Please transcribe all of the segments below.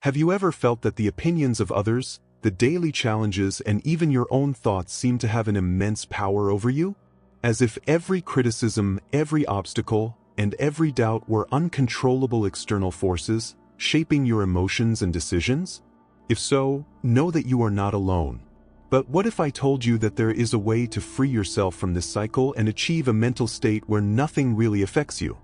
Have you ever felt that the opinions of others, the daily challenges, and even your own thoughts seem to have an immense power over you? As if every criticism, every obstacle, and every doubt were uncontrollable external forces, shaping your emotions and decisions? If so, know that you are not alone. But what if I told you that there is a way to free yourself from this cycle and achieve a mental state where nothing really affects you?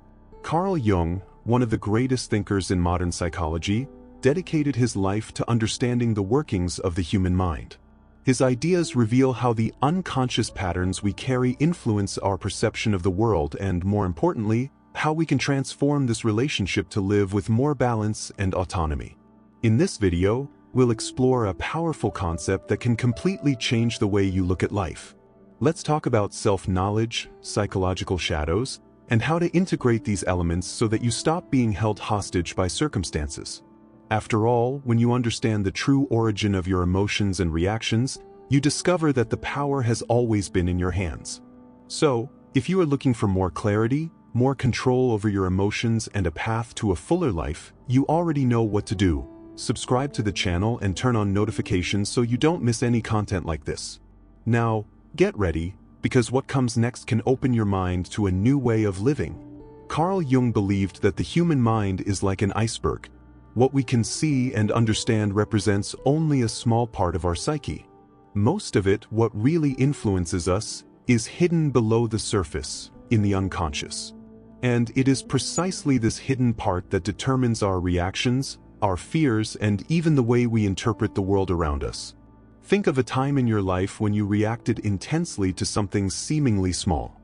Carl Jung, one of the greatest thinkers in modern psychology, dedicated his life to understanding the workings of the human mind. His ideas reveal how the unconscious patterns we carry influence our perception of the world and, more importantly, how we can transform this relationship to live with more balance and autonomy. In this video, we'll explore a powerful concept that can completely change the way you look at life. Let's talk about self-knowledge, psychological shadows, and how to integrate these elements so that you stop being held hostage by circumstances. After all, when you understand the true origin of your emotions and reactions, you discover that the power has always been in your hands. So, if you are looking for more clarity, more control over your emotions, and a path to a fuller life, you already know what to do. Subscribe to the channel and turn on notifications so you don't miss any content like this. Now, get ready, because what comes next can open your mind to a new way of living. Carl Jung believed that the human mind is like an iceberg. What we can see and understand represents only a small part of our psyche. Most of it, what really influences us, is hidden below the surface, in the unconscious. And it is precisely this hidden part that determines our reactions, our fears, and even the way we interpret the world around us. Think of a time in your life when you reacted intensely to something seemingly small.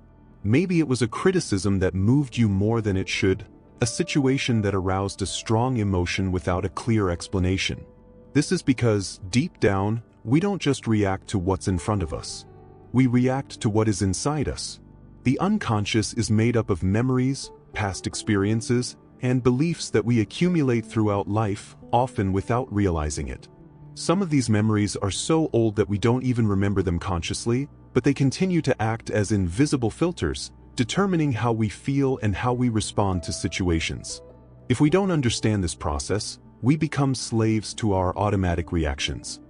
Maybe it was a criticism that moved you more than it should, a situation that aroused a strong emotion without a clear explanation. This is because, deep down, we don't just react to what's in front of us. We react to what is inside us. The unconscious is made up of memories, past experiences, and beliefs that we accumulate throughout life, often without realizing it. Some of these memories are so old that we don't even remember them consciously, but they continue to act as invisible filters, determining how we feel and how we respond to situations. If we don't understand this process, we become slaves to our automatic reactions.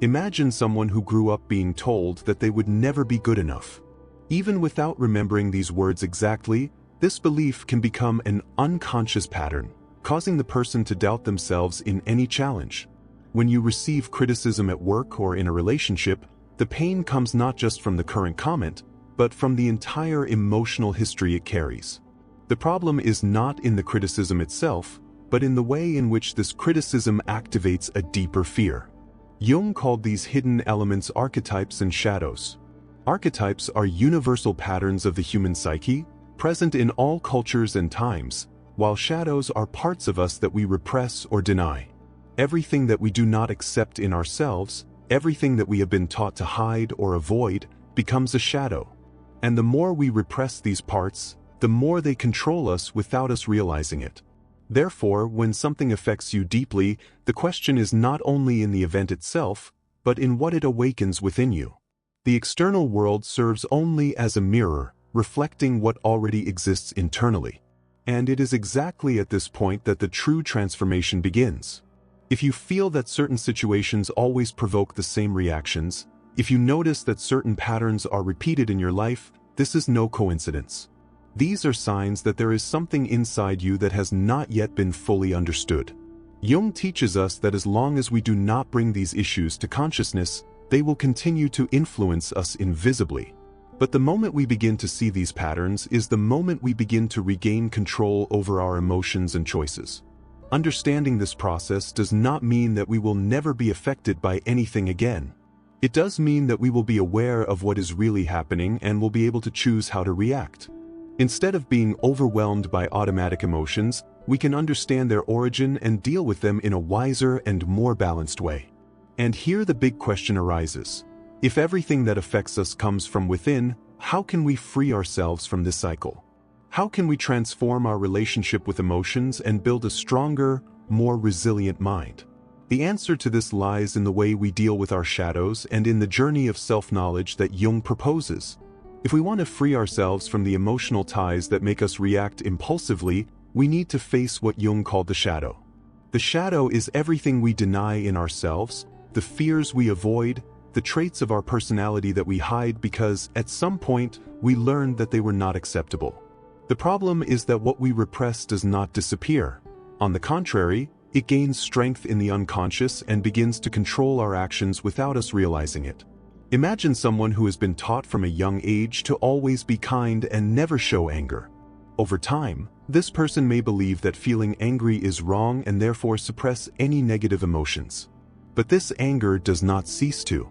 Imagine someone who grew up being told that they would never be good enough. Even without remembering these words exactly, this belief can become an unconscious pattern, causing the person to doubt themselves in any challenge. When you receive criticism at work or in a relationship, the pain comes not just from the current comment, but from the entire emotional history it carries. The problem is not in the criticism itself, but in the way in which this criticism activates a deeper fear. Jung called these hidden elements archetypes and shadows. Archetypes are universal patterns of the human psyche, present in all cultures and times, while shadows are parts of us that we repress or deny. Everything that we do not accept in ourselves, everything that we have been taught to hide or avoid, becomes a shadow. And the more we repress these parts, the more they control us without us realizing it. Therefore, when something affects you deeply, the question is not only in the event itself, but in what it awakens within you. The external world serves only as a mirror, reflecting what already exists internally. And it is exactly at this point that the true transformation begins. If you feel that certain situations always provoke the same reactions, if you notice that certain patterns are repeated in your life, this is no coincidence. These are signs that there is something inside you that has not yet been fully understood. Jung teaches us that as long as we do not bring these issues to consciousness, they will continue to influence us invisibly. But the moment we begin to see these patterns is the moment we begin to regain control over our emotions and choices. Understanding this process does not mean that we will never be affected by anything again. It does mean that we will be aware of what is really happening and will be able to choose how to react. Instead of being overwhelmed by automatic emotions, we can understand their origin and deal with them in a wiser and more balanced way. And here the big question arises. If everything that affects us comes from within, how can we free ourselves from this cycle? How can we transform our relationship with emotions and build a stronger, more resilient mind? The answer to this lies in the way we deal with our shadows and in the journey of self-knowledge that Jung proposes. If we want to free ourselves from the emotional ties that make us react impulsively, we need to face what Jung called the shadow. The shadow is everything we deny in ourselves, the fears we avoid, the traits of our personality that we hide because, at some point, we learned that they were not acceptable. The problem is that what we repress does not disappear. On the contrary, it gains strength in the unconscious and begins to control our actions without us realizing it. Imagine someone who has been taught from a young age to always be kind and never show anger. Over time, this person may believe that feeling angry is wrong and therefore suppress any negative emotions. But this anger does not cease to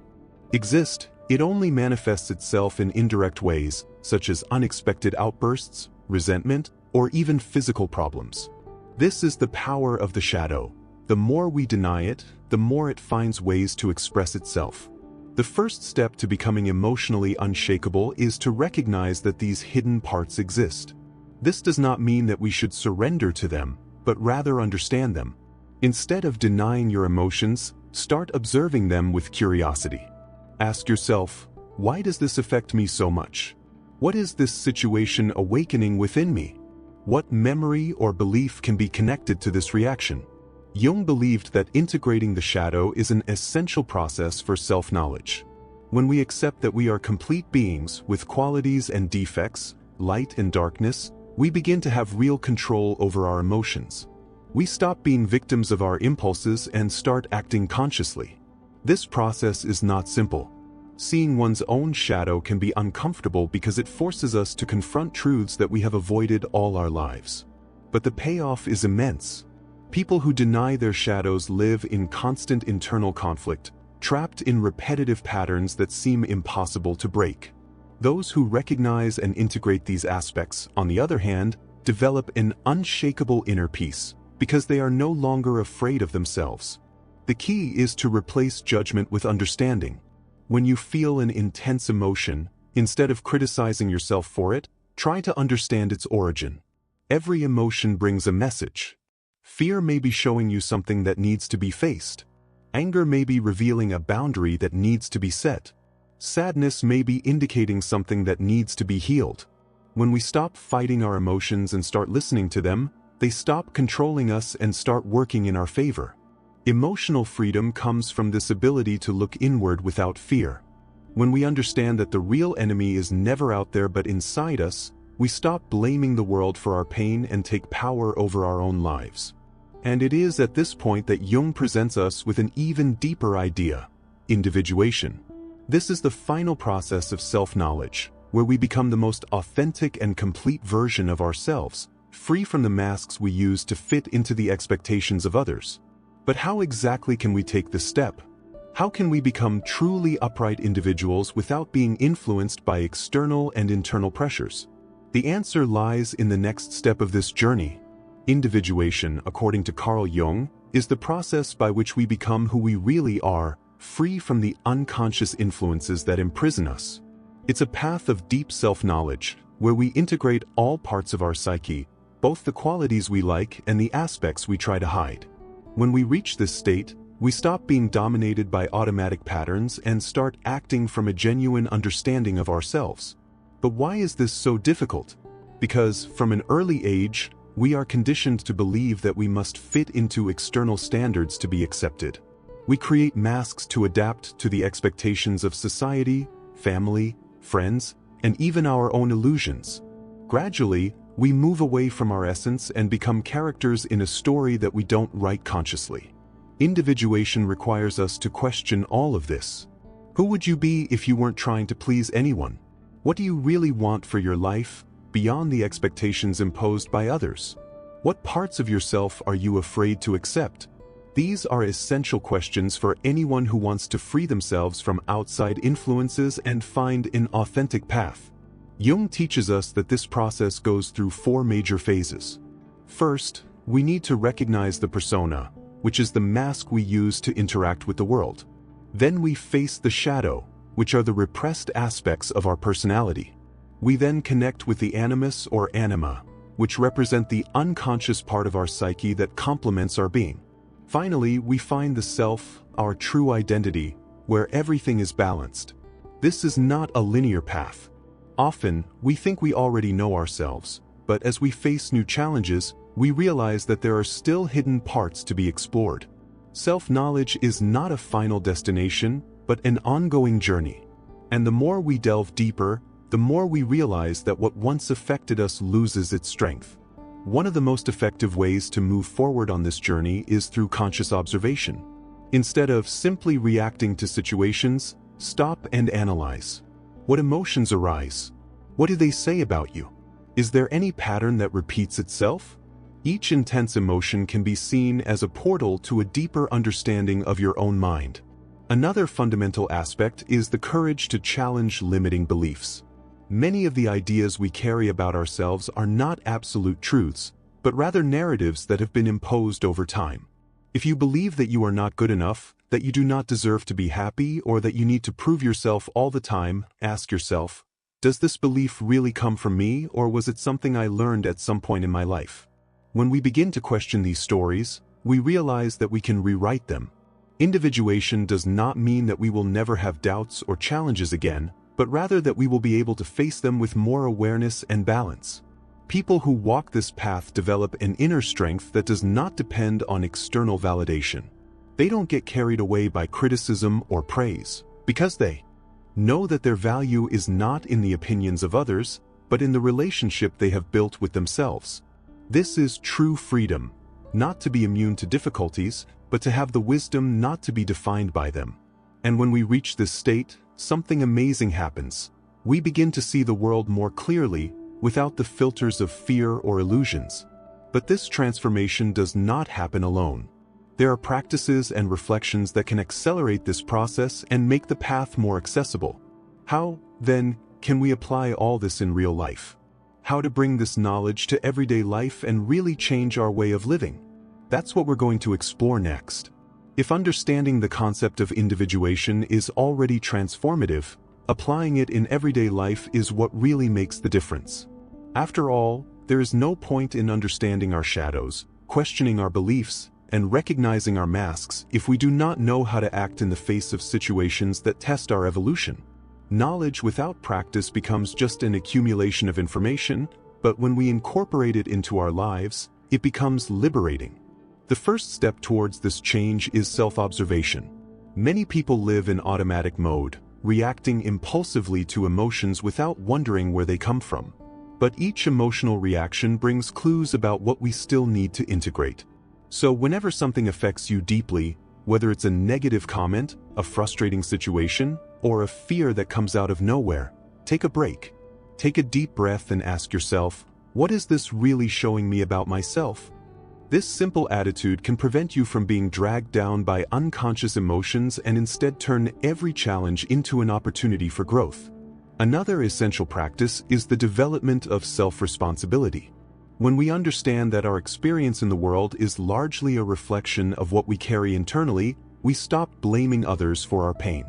exist. It only manifests itself in indirect ways, such as unexpected outbursts, resentment, or even physical problems. This is the power of the shadow. The more we deny it, the more it finds ways to express itself. The first step to becoming emotionally unshakable is to recognize that these hidden parts exist. This does not mean that we should surrender to them, but rather understand them. Instead of denying your emotions, start observing them with curiosity. Ask yourself, why does this affect me so much? What is this situation awakening within me? What memory or belief can be connected to this reaction? Jung believed that integrating the shadow is an essential process for self-knowledge. When we accept that we are complete beings with qualities and defects, light and darkness, we begin to have real control over our emotions. We stop being victims of our impulses and start acting consciously. This process is not simple. Seeing one's own shadow can be uncomfortable because it forces us to confront truths that we have avoided all our lives. But the payoff is immense. People who deny their shadows live in constant internal conflict, trapped in repetitive patterns that seem impossible to break. Those who recognize and integrate these aspects, on the other hand, develop an unshakable inner peace, because they are no longer afraid of themselves. The key is to replace judgment with understanding. When you feel an intense emotion, instead of criticizing yourself for it, try to understand its origin. Every emotion brings a message. Fear may be showing you something that needs to be faced. Anger may be revealing a boundary that needs to be set. Sadness may be indicating something that needs to be healed. When we stop fighting our emotions and start listening to them, they stop controlling us and start working in our favor. Emotional freedom comes from this ability to look inward without fear. When we understand that the real enemy is never out there but inside us, we stop blaming the world for our pain and take power over our own lives. And it is at this point that Jung presents us with an even deeper idea: individuation. This is the final process of self-knowledge, where we become the most authentic and complete version of ourselves, free from the masks we use to fit into the expectations of others. But how exactly can we take this step? How can we become truly upright individuals without being influenced by external and internal pressures? The answer lies in the next step of this journey. Individuation, according to Carl Jung, is the process by which we become who we really are, free from the unconscious influences that imprison us. It's a path of deep self-knowledge, where we integrate all parts of our psyche, both the qualities we like and the aspects we try to hide. When we reach this state, we stop being dominated by automatic patterns and start acting from a genuine understanding of ourselves. But why is this so difficult? Because, from an early age, we are conditioned to believe that we must fit into external standards to be accepted. We create masks to adapt to the expectations of society, family, friends, and even our own illusions. Gradually, we move away from our essence and become characters in a story that we don't write consciously. Individuation requires us to question all of this. Who would you be if you weren't trying to please anyone? What do you really want for your life, beyond the expectations imposed by others? What parts of yourself are you afraid to accept? These are essential questions for anyone who wants to free themselves from outside influences and find an authentic path. Jung teaches us that this process goes through 4 major phases. First, we need to recognize the persona, which is the mask we use to interact with the world. Then we face the shadow, which are the repressed aspects of our personality. We then connect with the animus or anima, which represent the unconscious part of our psyche that complements our being. Finally, we find the self, our true identity, where everything is balanced. This is not a linear path. Often, we think we already know ourselves, but as we face new challenges, we realize that there are still hidden parts to be explored. Self-knowledge is not a final destination, but an ongoing journey. And the more we delve deeper, the more we realize that what once affected us loses its strength. One of the most effective ways to move forward on this journey is through conscious observation. Instead of simply reacting to situations, stop and analyze. What emotions arise? What do they say about you? Is there any pattern that repeats itself? Each intense emotion can be seen as a portal to a deeper understanding of your own mind. Another fundamental aspect is the courage to challenge limiting beliefs. Many of the ideas we carry about ourselves are not absolute truths, but rather narratives that have been imposed over time. If you believe that you are not good enough, that you do not deserve to be happy, or that you need to prove yourself all the time, ask yourself, does this belief really come from me, or was it something I learned at some point in my life? When we begin to question these stories, we realize that we can rewrite them. Individuation does not mean that we will never have doubts or challenges again, but rather that we will be able to face them with more awareness and balance. People who walk this path develop an inner strength that does not depend on external validation. They don't get carried away by criticism or praise, because they know that their value is not in the opinions of others, but in the relationship they have built with themselves. This is true freedom, not to be immune to difficulties, but to have the wisdom not to be defined by them. And when we reach this state, something amazing happens. We begin to see the world more clearly, without the filters of fear or illusions. But this transformation does not happen alone. There are practices and reflections that can accelerate this process and make the path more accessible. How, then, can we apply all this in real life? How to bring this knowledge to everyday life and really change our way of living? That's what we're going to explore next. If understanding the concept of individuation is already transformative, applying it in everyday life is what really makes the difference. After all, there is no point in understanding our shadows, questioning our beliefs, and recognizing our masks if we do not know how to act in the face of situations that test our evolution. Knowledge without practice becomes just an accumulation of information, but when we incorporate it into our lives, it becomes liberating. The first step towards this change is self-observation. Many people live in automatic mode, reacting impulsively to emotions without wondering where they come from. But each emotional reaction brings clues about what we still need to integrate. So whenever something affects you deeply, whether it's a negative comment, a frustrating situation, or a fear that comes out of nowhere, take a break. Take a deep breath and ask yourself, what is this really showing me about myself? This simple attitude can prevent you from being dragged down by unconscious emotions and instead turn every challenge into an opportunity for growth. Another essential practice is the development of self-responsibility. When we understand that our experience in the world is largely a reflection of what we carry internally, we stop blaming others for our pain.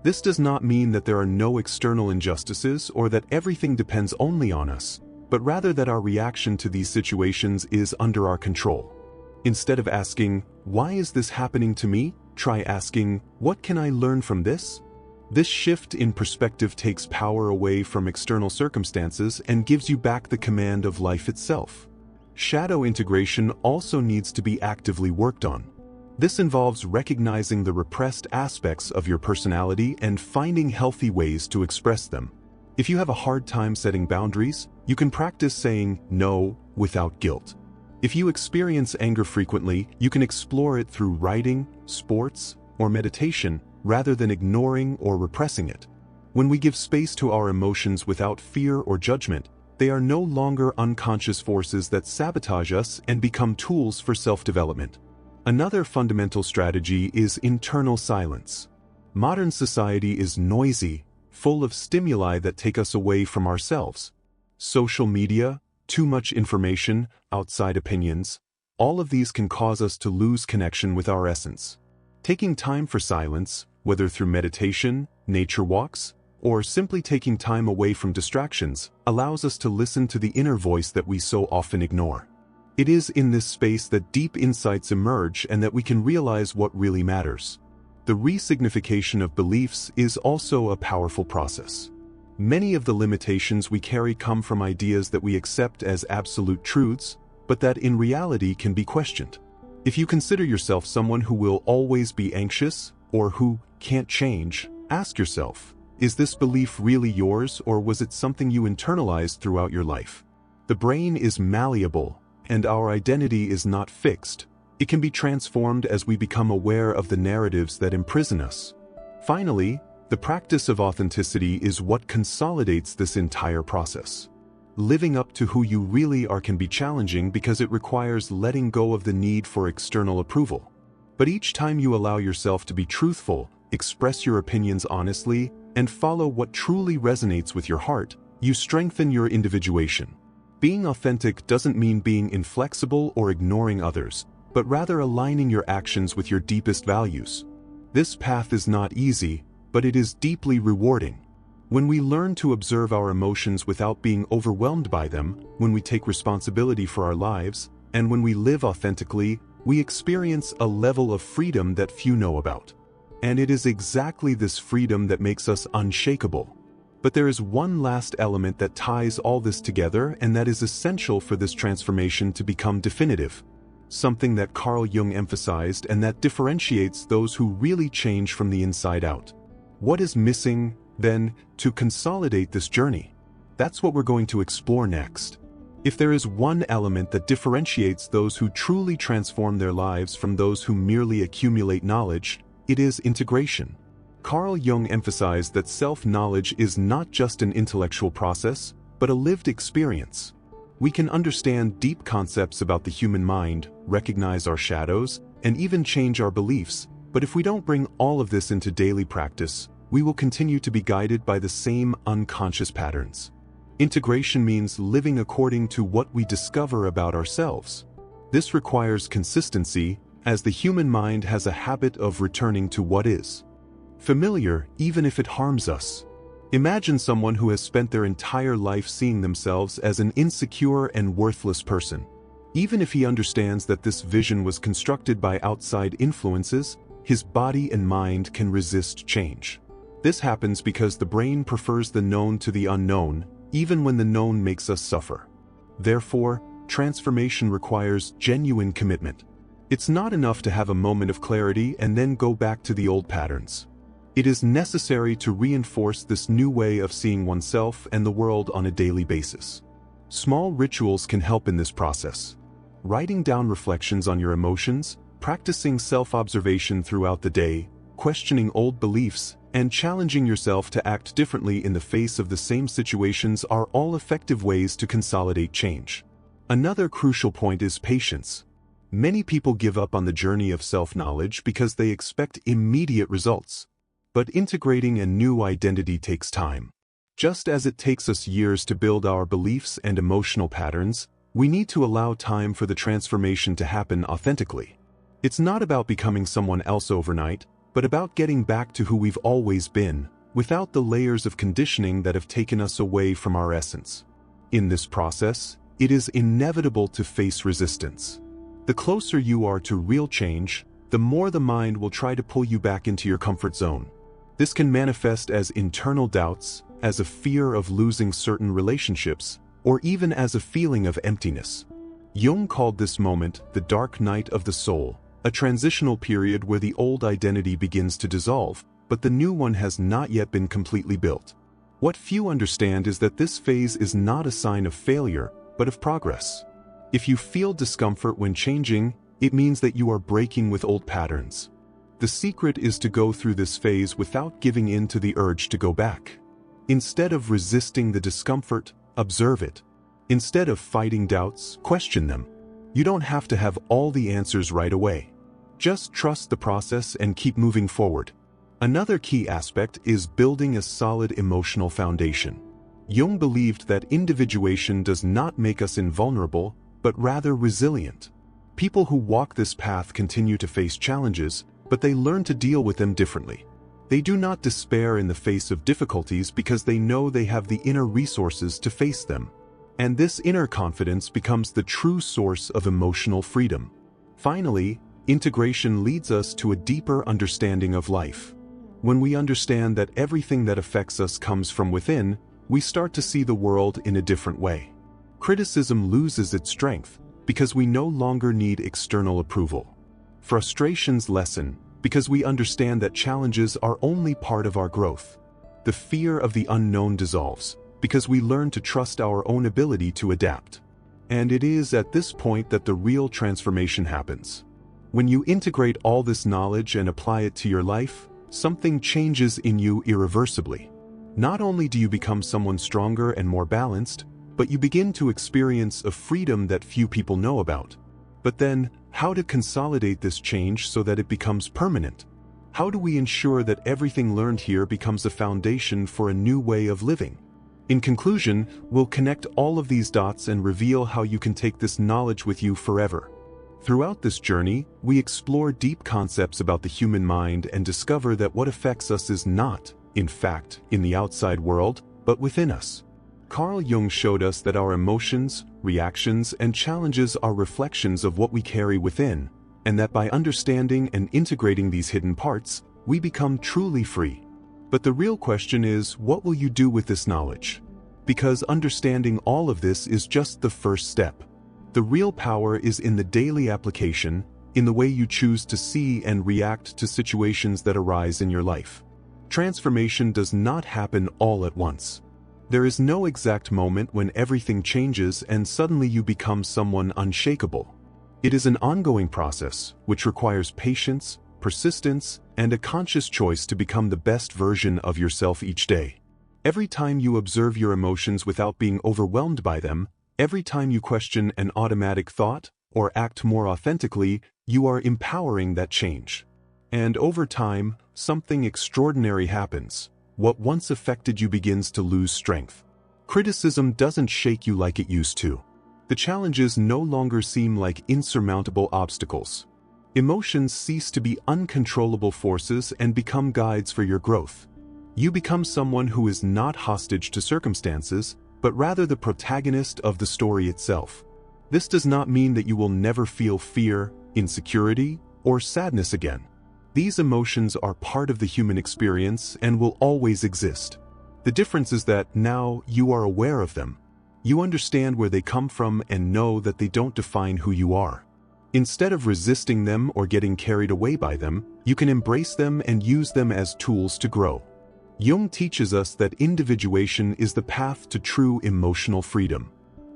This does not mean that there are no external injustices or that everything depends only on us, but rather that our reaction to these situations is under our control. Instead of asking, "Why is this happening to me?" try asking, "What can I learn from this?" This shift in perspective takes power away from external circumstances and gives you back the command of life itself. Shadow integration also needs to be actively worked on. This involves recognizing the repressed aspects of your personality and finding healthy ways to express them. If you have a hard time setting boundaries, you can practice saying no without guilt. If you experience anger frequently, you can explore it through writing, sports, or meditation, rather than ignoring or repressing it. When we give space to our emotions without fear or judgment, they are no longer unconscious forces that sabotage us and become tools for self-development. Another fundamental strategy is internal silence. Modern society is noisy, full of stimuli that take us away from ourselves. Social media, too much information, outside opinions, all of these can cause us to lose connection with our essence. Taking time for silence, whether through meditation, nature walks, or simply taking time away from distractions, allows us to listen to the inner voice that we so often ignore. It is in this space that deep insights emerge and that we can realize what really matters. The resignification of beliefs is also a powerful process. Many of the limitations we carry come from ideas that we accept as absolute truths, but that in reality can be questioned. If you consider yourself someone who will always be anxious, or who can't change, ask yourself, is this belief really yours, or was it something you internalized throughout your life? The brain is malleable, and our identity is not fixed. It can be transformed as we become aware of the narratives that imprison us. Finally, the practice of authenticity is what consolidates this entire process. Living up to who you really are can be challenging because it requires letting go of the need for external approval. But each time you allow yourself to be truthful, express your opinions honestly, and follow what truly resonates with your heart, you strengthen your individuation. Being authentic doesn't mean being inflexible or ignoring others, but rather aligning your actions with your deepest values. This path is not easy, but it is deeply rewarding. When we learn to observe our emotions without being overwhelmed by them, when we take responsibility for our lives, and when we live authentically, we experience a level of freedom that few know about. And it is exactly this freedom that makes us unshakable. But there is one last element that ties all this together, and that is essential for this transformation to become definitive. Something that Carl Jung emphasized and that differentiates those who really change from the inside out. What is missing, then, to consolidate this journey? That's what we're going to explore next. If there is one element that differentiates those who truly transform their lives from those who merely accumulate knowledge, it is integration. Carl Jung emphasized that self-knowledge is not just an intellectual process, but a lived experience. We can understand deep concepts about the human mind, recognize our shadows, and even change our beliefs, but if we don't bring all of this into daily practice, we will continue to be guided by the same unconscious patterns. Integration means living according to what we discover about ourselves. This requires consistency, as the human mind has a habit of returning to what is familiar, even if it harms us. Imagine someone who has spent their entire life seeing themselves as an insecure and worthless person. Even if he understands that this vision was constructed by outside influences, his body and mind can resist change. This happens because the brain prefers the known to the unknown, even when the known makes us suffer. Therefore, transformation requires genuine commitment. It's not enough to have a moment of clarity and then go back to the old patterns. It is necessary to reinforce this new way of seeing oneself and the world on a daily basis. Small rituals can help in this process. Writing down reflections on your emotions, practicing self-observation throughout the day, questioning old beliefs, and challenging yourself to act differently in the face of the same situations are all effective ways to consolidate change. Another crucial point is patience. Many people give up on the journey of self-knowledge because they expect immediate results. But integrating a new identity takes time. Just as it takes us years to build our beliefs and emotional patterns, we need to allow time for the transformation to happen authentically. It's not about becoming someone else overnight, but about getting back to who we've always been, without the layers of conditioning that have taken us away from our essence. In this process, it is inevitable to face resistance. The closer you are to real change, the more the mind will try to pull you back into your comfort zone. This can manifest as internal doubts, as a fear of losing certain relationships, or even as a feeling of emptiness. Jung called this moment the dark night of the soul, a transitional period where the old identity begins to dissolve, but the new one has not yet been completely built. What few understand is that this phase is not a sign of failure, but of progress. If you feel discomfort when changing, it means that you are breaking with old patterns. The secret is to go through this phase without giving in to the urge to go back. Instead of resisting the discomfort, observe it. Instead of fighting doubts, question them. You don't have to have all the answers right away. Just trust the process and keep moving forward. Another key aspect is building a solid emotional foundation. Jung believed that individuation does not make us invulnerable, but rather resilient. People who walk this path continue to face challenges, but they learn to deal with them differently. They do not despair in the face of difficulties because they know they have the inner resources to face them. And this inner confidence becomes the true source of emotional freedom. Finally, integration leads us to a deeper understanding of life. When we understand that everything that affects us comes from within, we start to see the world in a different way. Criticism loses its strength, because we no longer need external approval. Frustrations lessen, because we understand that challenges are only part of our growth. The fear of the unknown dissolves, because we learn to trust our own ability to adapt. And it is at this point that the real transformation happens. When you integrate all this knowledge and apply it to your life, something changes in you irreversibly. Not only do you become someone stronger and more balanced, but you begin to experience a freedom that few people know about. But then, how to consolidate this change so that it becomes permanent? How do we ensure that everything learned here becomes a foundation for a new way of living? In conclusion, we'll connect all of these dots and reveal how you can take this knowledge with you forever. Throughout this journey, we explore deep concepts about the human mind and discover that what affects us is not, in fact, in the outside world, but within us. Carl Jung showed us that our emotions, reactions, and challenges are reflections of what we carry within, and that by understanding and integrating these hidden parts, we become truly free. But the real question is, what will you do with this knowledge? Because understanding all of this is just the first step. The real power is in the daily application, in the way you choose to see and react to situations that arise in your life. Transformation does not happen all at once. There is no exact moment when everything changes and suddenly you become someone unshakable. It is an ongoing process, which requires patience, persistence, and a conscious choice to become the best version of yourself each day. Every time you observe your emotions without being overwhelmed by them, every time you question an automatic thought or act more authentically, you are empowering that change. And over time, something extraordinary happens. What once affected you begins to lose strength. Criticism doesn't shake you like it used to. The challenges no longer seem like insurmountable obstacles. Emotions cease to be uncontrollable forces and become guides for your growth. You become someone who is not hostage to circumstances, but rather the protagonist of the story itself. This does not mean that you will never feel fear, insecurity, or sadness again. These emotions are part of the human experience and will always exist. The difference is that now you are aware of them. You understand where they come from and know that they don't define who you are. Instead of resisting them or getting carried away by them, you can embrace them and use them as tools to grow. Jung teaches us that individuation is the path to true emotional freedom.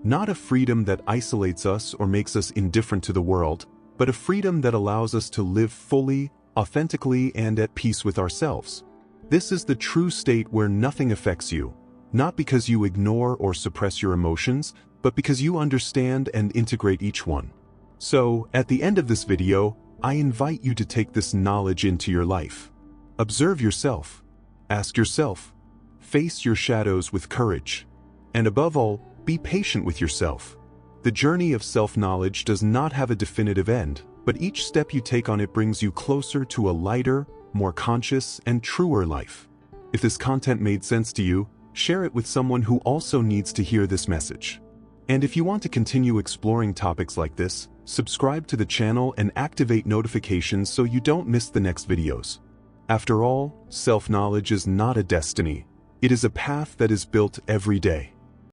Not a freedom that isolates us or makes us indifferent to the world, but a freedom that allows us to live fully, authentically, and at peace with ourselves. This is the true state where nothing affects you, not because you ignore or suppress your emotions, but because you understand and integrate each one. So, at the end of this video, I invite you to take this knowledge into your life. Observe yourself. Ask yourself. Face your shadows with courage. And above all, be patient with yourself. The journey of self-knowledge does not have a definitive end, but each step you take on it brings you closer to a lighter, more conscious, and truer life. If this content made sense to you, share it with someone who also needs to hear this message. And if you want to continue exploring topics like this, subscribe to the channel and activate notifications so you don't miss the next videos. After all, self-knowledge is not a destiny. It is a path that is built every day.